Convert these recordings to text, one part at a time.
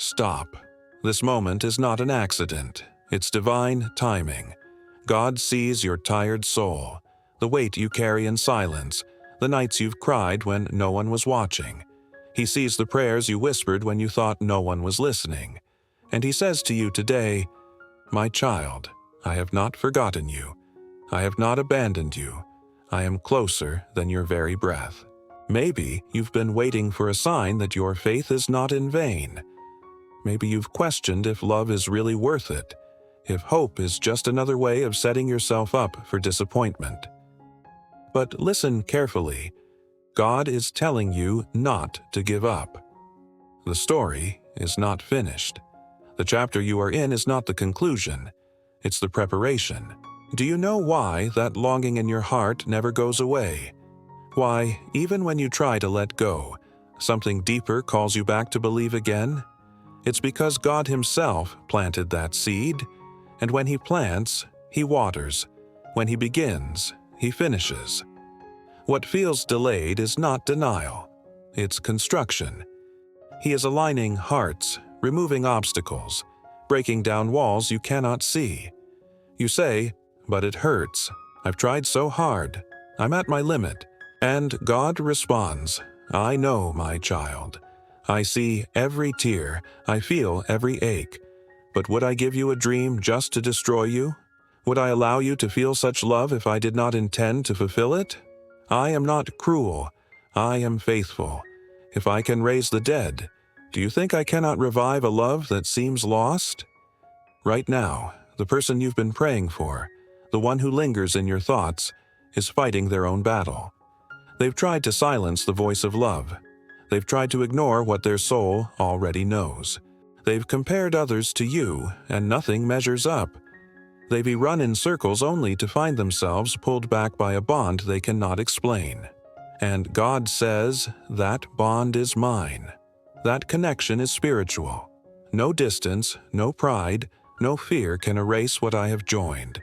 Stop. This moment is not an accident. It's divine timing. God sees your tired soul, the weight you carry in silence, the nights you've cried when no one was watching. He sees the prayers you whispered when you thought no one was listening. And He says to you today, "My child, I have not forgotten you. I have not abandoned you. I am closer than your very breath." Maybe you've been waiting for a sign that your faith is not in vain. Maybe you've questioned if love is really worth it, if hope is just another way of setting yourself up for disappointment. But listen carefully. God is telling you not to give up. The story is not finished. The chapter you are in is not the conclusion. It's the preparation. Do you know why that longing in your heart never goes away? Why, even when you try to let go, something deeper calls you back to believe again? It's because God Himself planted that seed, and when He plants, He waters. When He begins, He finishes. What feels delayed is not denial. It's construction. He is aligning hearts, removing obstacles, breaking down walls you cannot see. You say, "But it hurts. I've tried so hard. I'm at my limit." And God responds, "I know, my child. I see every tear. I feel every ache. But would I give you a dream just to destroy you? Would I allow you to feel such love if I did not intend to fulfill it? I am not cruel. I am faithful. If I can raise the dead, do you think I cannot revive a love that seems lost?" Right now, the person you've been praying for, the one who lingers in your thoughts, is fighting their own battle. They've tried to silence the voice of love. They've tried to ignore what their soul already knows. They've compared others to you, and nothing measures up. They've run in circles only to find themselves pulled back by a bond they cannot explain. And God says, "That bond is mine." That connection is spiritual. No distance, no pride, no fear can erase what I have joined.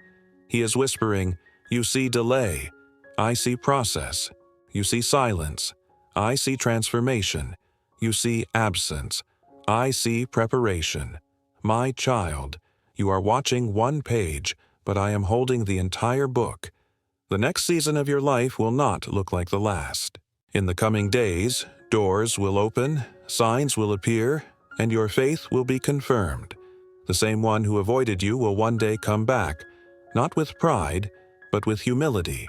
He is whispering, "You see delay. I see process. You see silence. I see transformation. You see absence. I see preparation. My child, you are watching one page, but I am holding the entire book. The next season of your life will not look like the last. In the coming days, doors will open, signs will appear, and your faith will be confirmed. The same one who avoided you will one day come back, not with pride, but with humility,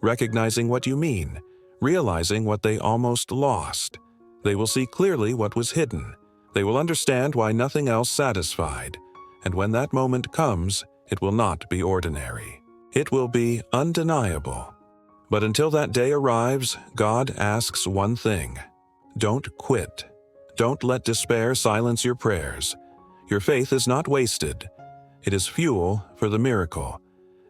recognizing what you mean, realizing what they almost lost. They will see clearly what was hidden. They will understand why nothing else satisfied. And when that moment comes, it will not be ordinary. It will be undeniable. But until that day arrives, God asks one thing. Don't quit. Don't let despair silence your prayers. Your faith is not wasted. It is fuel for the miracle.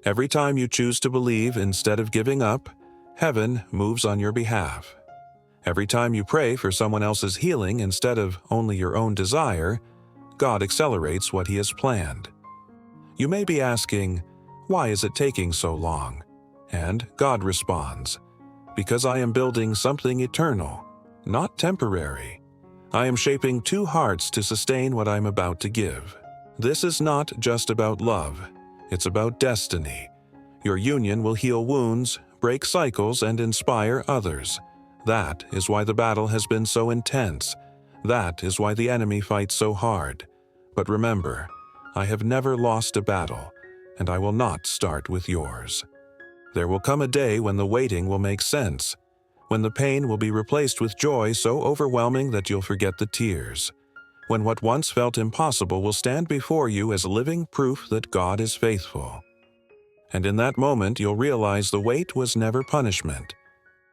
Every time you choose to believe instead of giving up, heaven moves on your behalf. Every time you pray for someone else's healing instead of only your own desire, God accelerates what He has planned. You may be asking, "Why is it taking so long?" And God responds, "Because I am building something eternal, not temporary. I am shaping two hearts to sustain what I'm about to give. This is not just about love, it's about destiny. Your union will heal wounds, break cycles, and inspire others. That is why the battle has been so intense. That is why the enemy fights so hard. But remember, I have never lost a battle, and I will not start with yours. There will come a day when the waiting will make sense, when the pain will be replaced with joy so overwhelming that you'll forget the tears, when what once felt impossible will stand before you as living proof that God is faithful. And in that moment, you'll realize the wait was never punishment.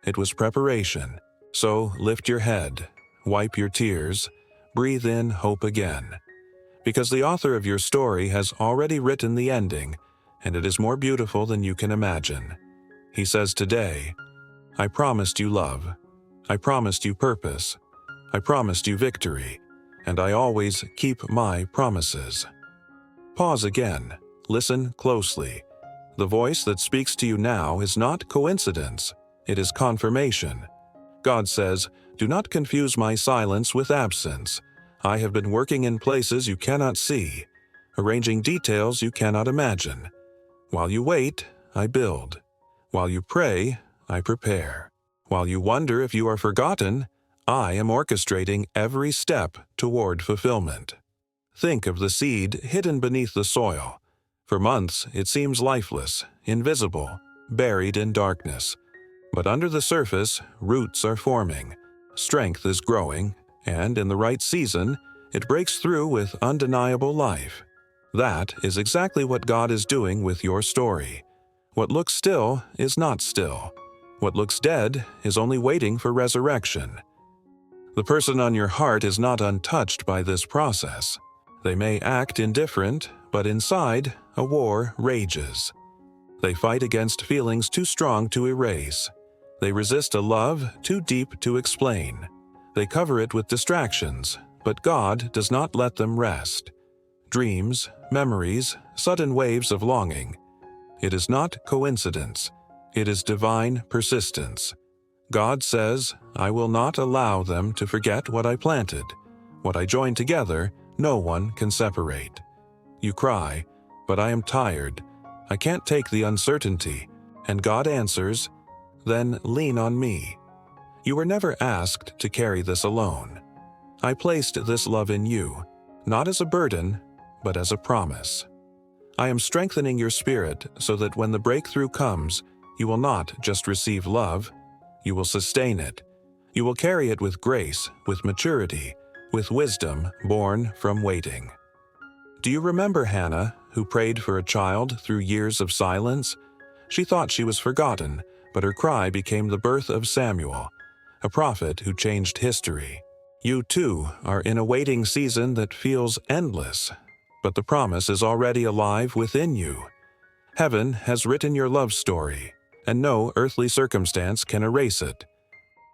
It was preparation. So lift your head, wipe your tears, breathe in hope again. Because the author of your story has already written the ending, and it is more beautiful than you can imagine. He says today, "I promised you love. I promised you purpose. I promised you victory, and I always keep my promises." Pause again. Listen closely. The voice that speaks to you now is not coincidence. It is confirmation. God says, "Do not confuse my silence with absence. I have been working in places you cannot see, arranging details you cannot imagine. While you wait, I build. While you pray, I prepare. While you wonder if you are forgotten, I am orchestrating every step toward fulfillment. Think of the seed hidden beneath the soil. For months, it seems lifeless, invisible, buried in darkness. But under the surface, roots are forming, strength is growing, and in the right season, it breaks through with undeniable life. That is exactly what God is doing with your story. What looks still is not still. What looks dead is only waiting for resurrection. The person on your heart is not untouched by this process. They may act indifferent, but inside, a war rages. They fight against feelings too strong to erase. They resist a love too deep to explain. They cover it with distractions, but God does not let them rest. Dreams, memories, sudden waves of longing. It is not coincidence. It is divine persistence. God says, I will not allow them to forget what I planted. What I joined together, no one can separate. You cry, but I am tired. I can't take the uncertainty. And God answers, then lean on me. You were never asked to carry this alone. I placed this love in you, not as a burden, but as a promise. I am strengthening your spirit so that when the breakthrough comes, you will not just receive love, you will sustain it. You will carry it with grace, with maturity, with wisdom born from waiting. Do you remember Hannah, who prayed for a child through years of silence? She thought she was forgotten, but her cry became the birth of Samuel, a prophet who changed history. You too are in a waiting season that feels endless, but the promise is already alive within you. Heaven has written your love story, and no earthly circumstance can erase it.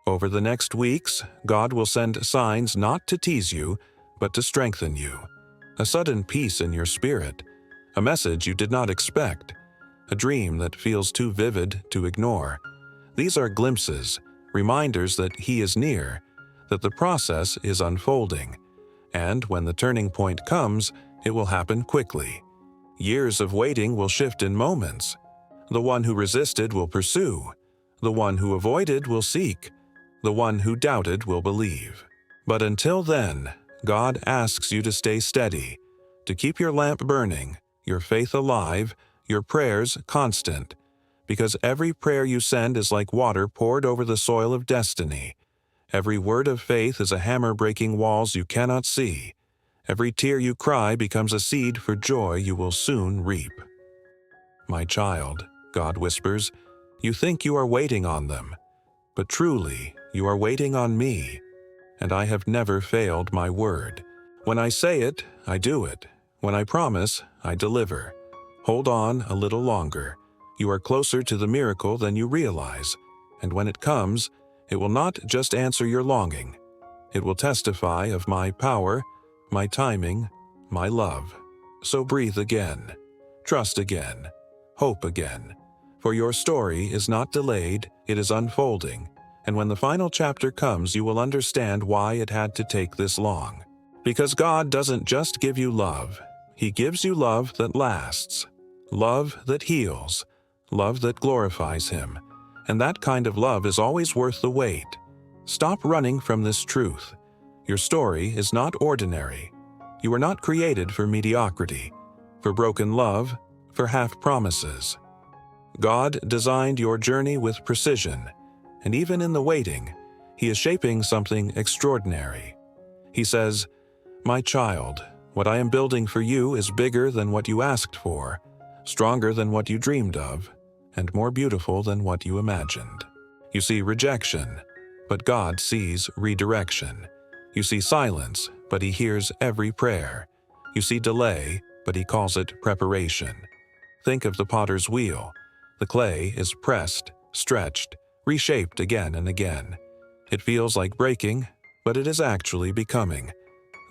Over the next weeks, God will send signs not to tease you, but to strengthen you. A sudden peace in your spirit, a message you did not expect, a dream that feels too vivid to ignore. These are glimpses, reminders that He is near, that the process is unfolding, and when the turning point comes, it will happen quickly. Years of waiting will shift in moments. The one who resisted will pursue. The one who avoided will seek. The one who doubted will believe. But until then, God asks you to stay steady, to keep your lamp burning, your faith alive, your prayers constant, because every prayer you send is like water poured over the soil of destiny. Every word of faith is a hammer breaking walls you cannot see. Every tear you cry becomes a seed for joy you will soon reap. My child, God whispers, you think you are waiting on them, but truly you are waiting on me, and I have never failed my word. When I say it, I do it. When I promise, I deliver. Hold on a little longer. You are closer to the miracle than you realize, and when it comes, it will not just answer your longing. It will testify of my power, my timing, my love. So breathe again, trust again, hope again. For your story is not delayed, it is unfolding, and when the final chapter comes, you will understand why it had to take this long. Because God doesn't just give you love, He gives you love that lasts, love that heals, love that glorifies Him, and that kind of love is always worth the wait. Stop running from this truth. Your story is not ordinary. You were not created for mediocrity, for broken love, for half promises. God designed your journey with precision, and even in the waiting, He is shaping something extraordinary. He says, my child, what I am building for you is bigger than what you asked for, stronger than what you dreamed of, and more beautiful than what you imagined. You see rejection, but God sees redirection. You see silence, but He hears every prayer. You see delay, but He calls it preparation. Think of the potter's wheel. The clay is pressed, stretched, reshaped again and again. It feels like breaking, but it is actually becoming.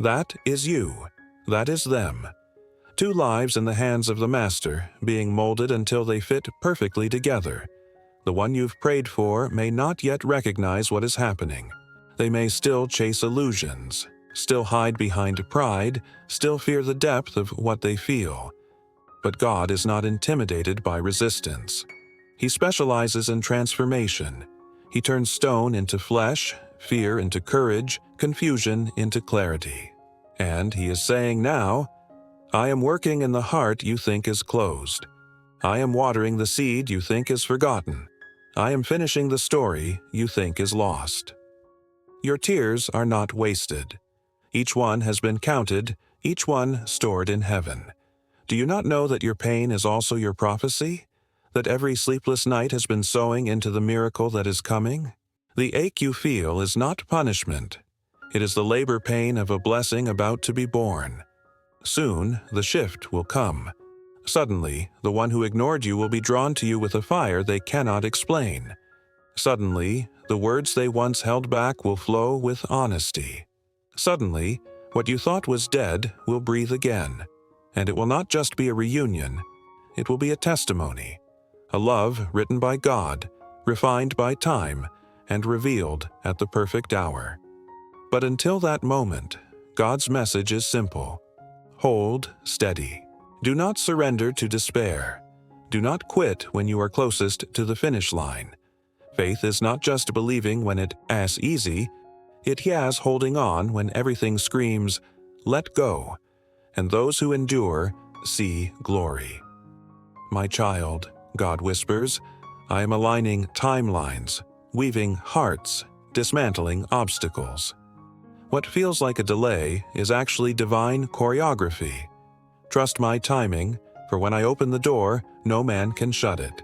That is you. That is them. Two lives in the hands of the Master, being molded until they fit perfectly together. The one you've prayed for may not yet recognize what is happening. They may still chase illusions. still hide behind pride, still fear the depth of what they feel. But God is not intimidated by resistance. He specializes in transformation. He turns stone into flesh, fear into courage, confusion into clarity. And He is saying now, I am working in the heart you think is closed. I am watering the seed you think is forgotten. I am finishing the story you think is lost. Your tears are not wasted. Each one has been counted, each one stored in heaven. Do you not know that your pain is also your prophecy? That every sleepless night has been sowing into the miracle that is coming? The ache you feel is not punishment. It is the labor pain of a blessing about to be born. Soon, the shift will come. Suddenly, the one who ignored you will be drawn to you with a fire they cannot explain. Suddenly, the words they once held back will flow with honesty. Suddenly, what you thought was dead will breathe again. And it will not just be a reunion, it will be a testimony. A love written by God, refined by time, and revealed at the perfect hour. But until that moment, God's message is simple. Hold steady. Do not surrender to despair. Do not quit when you are closest to the finish line. Faith is not just believing when it's easy, it is holding on when everything screams, let go, and those who endure see glory. My child, God whispers, I am aligning timelines, weaving hearts, dismantling obstacles. What feels like a delay is actually divine choreography. Trust my timing, for when I open the door, no man can shut it.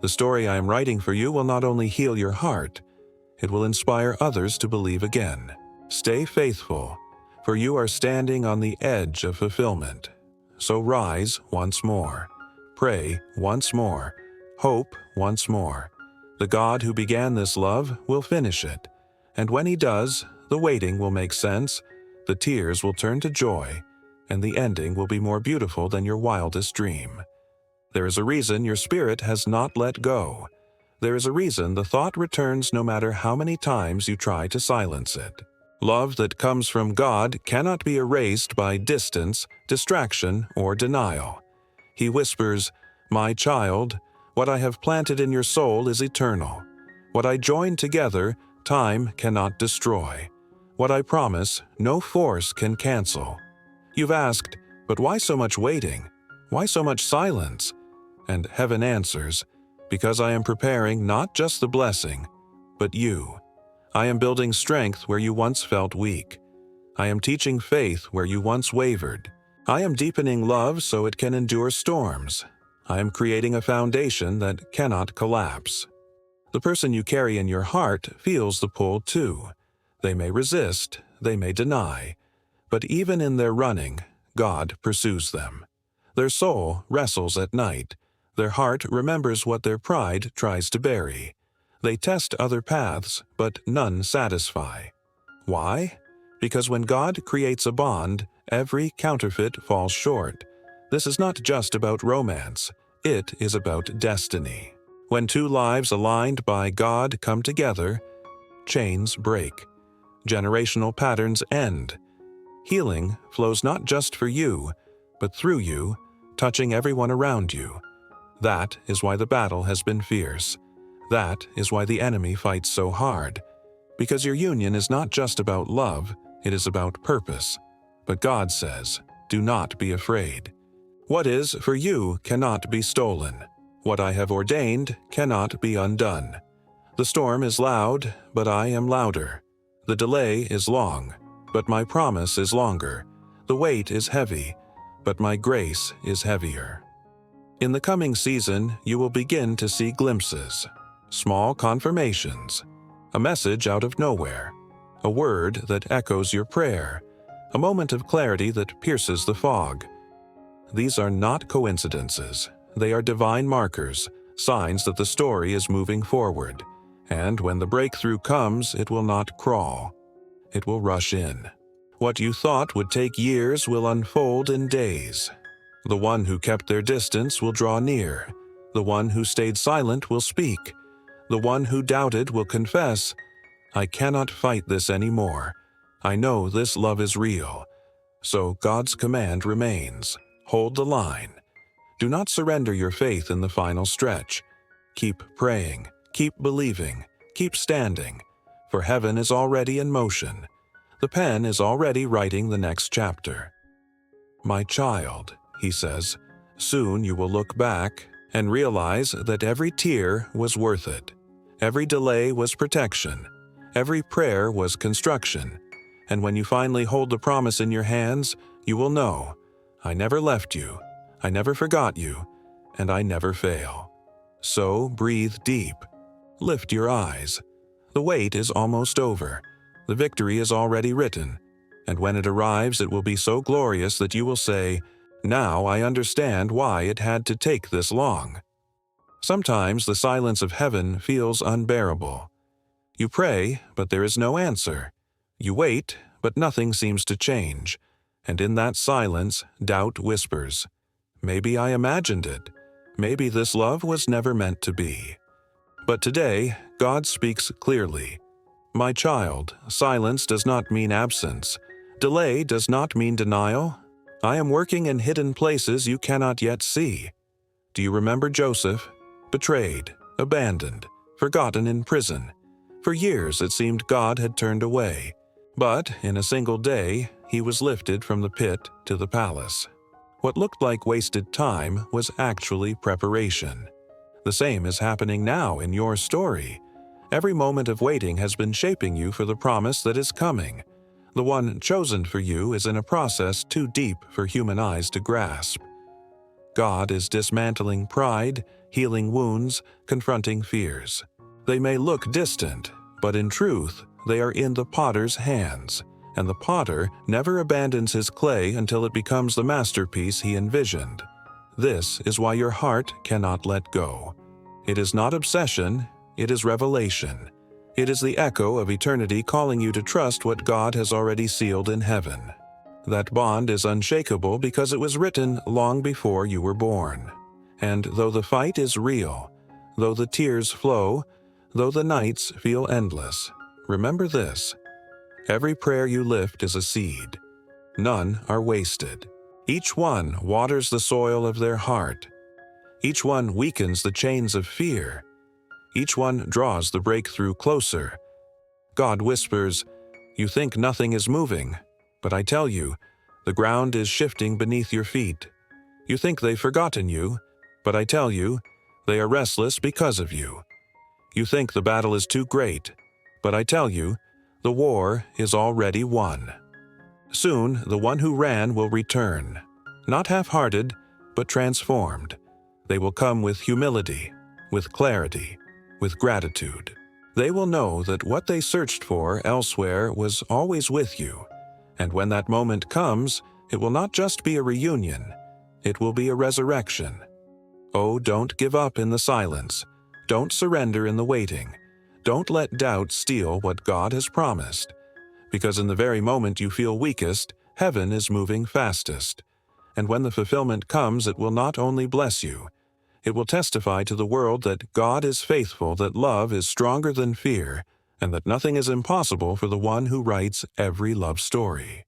The story I am writing for you will not only heal your heart, it will inspire others to believe again. Stay faithful, for you are standing on the edge of fulfillment. So rise once more. Pray once more. Hope once more. The God who began this love will finish it. And when He does, the waiting will make sense, the tears will turn to joy, and the ending will be more beautiful than your wildest dream. There is a reason your spirit has not let go. There is a reason the thought returns no matter how many times you try to silence it. Love that comes from God cannot be erased by distance, distraction, or denial. He whispers, my child, what I have planted in your soul is eternal. What I join together, time cannot destroy. What I promise, no force can cancel. You've asked, but why so much waiting? Why so much silence? And heaven answers, because I am preparing not just the blessing, but you. I am building strength where you once felt weak. I am teaching faith where you once wavered. I am deepening love so it can endure storms. I am creating a foundation that cannot collapse. The person you carry in your heart feels the pull too. They may resist, they may deny, but even in their running, God pursues them. Their soul wrestles at night. Their heart remembers what their pride tries to bury. They test other paths, but none satisfy. Why? Because when God creates a bond, every counterfeit falls short. This is not just about romance. It is about destiny. When two lives aligned by God come together, chains break. Generational patterns end. Healing flows not just for you, but through you, touching everyone around you. That is why the battle has been fierce. That is why the enemy fights so hard. Because your union is not just about love, it is about purpose. But God says, do not be afraid. What is for you cannot be stolen. What I have ordained cannot be undone. The storm is loud, but I am louder. The delay is long, but my promise is longer. The weight is heavy, but my grace is heavier. In the coming season, you will begin to see glimpses, small confirmations, a message out of nowhere, a word that echoes your prayer, a moment of clarity that pierces the fog. These are not coincidences. They are divine markers, signs that the story is moving forward. And when the breakthrough comes, it will not crawl. It will rush in. What you thought would take years will unfold in days. The one who kept their distance will draw near. The one who stayed silent will speak. The one who doubted will confess, I cannot fight this anymore. I know this love is real. So God's command remains. Hold the line. Do not surrender your faith in the final stretch. Keep praying, keep believing, keep standing, for heaven is already in motion. The pen is already writing the next chapter. My child, he says, soon you will look back and realize that every tear was worth it. Every delay was protection. Every prayer was construction. And when you finally hold the promise in your hands, you will know, I never left you, I never forgot you, and I never fail. So breathe deep. Lift your eyes. The wait is almost over. The victory is already written. And when it arrives, it will be so glorious that you will say, now I understand why it had to take this long. Sometimes the silence of heaven feels unbearable. You pray, but there is no answer. You wait, but nothing seems to change. And in that silence, doubt whispers, maybe I imagined it. Maybe this love was never meant to be. But today, God speaks clearly. My child, silence does not mean absence. Delay does not mean denial. I am working in hidden places you cannot yet see. Do you remember Joseph? Betrayed, abandoned, forgotten in prison. For years it seemed God had turned away. But in a single day, he was lifted from the pit to the palace. What looked like wasted time was actually preparation. The same is happening now in your story. Every moment of waiting has been shaping you for the promise that is coming. The one chosen for you is in a process too deep for human eyes to grasp. God is dismantling pride, healing wounds, confronting fears. They may look distant, but in truth, they are in the potter's hands, and the potter never abandons his clay until it becomes the masterpiece he envisioned. This is why your heart cannot let go. It is not obsession, it is revelation. It is the echo of eternity calling you to trust what God has already sealed in heaven. That bond is unshakable because it was written long before you were born. And though the fight is real, though the tears flow, though the nights feel endless, remember this: every prayer you lift is a seed. None are wasted. Each one waters the soil of their heart. Each one weakens the chains of fear. Each one draws the breakthrough closer. God whispers, you think nothing is moving, but I tell you, the ground is shifting beneath your feet. You think they've forgotten you, but I tell you, they are restless because of you. You think the battle is too great, but I tell you, the war is already won. Soon, the one who ran will return, not half-hearted, but transformed. They will come with humility, with clarity, with gratitude. They will know that what they searched for elsewhere was always with you. And when that moment comes, it will not just be a reunion, it will be a resurrection. Oh, don't give up in the silence. Don't surrender in the waiting. Don't let doubt steal what God has promised. Because in the very moment you feel weakest, heaven is moving fastest. And when the fulfillment comes, it will not only bless you, it will testify to the world that God is faithful, that love is stronger than fear, and that nothing is impossible for the one who writes every love story.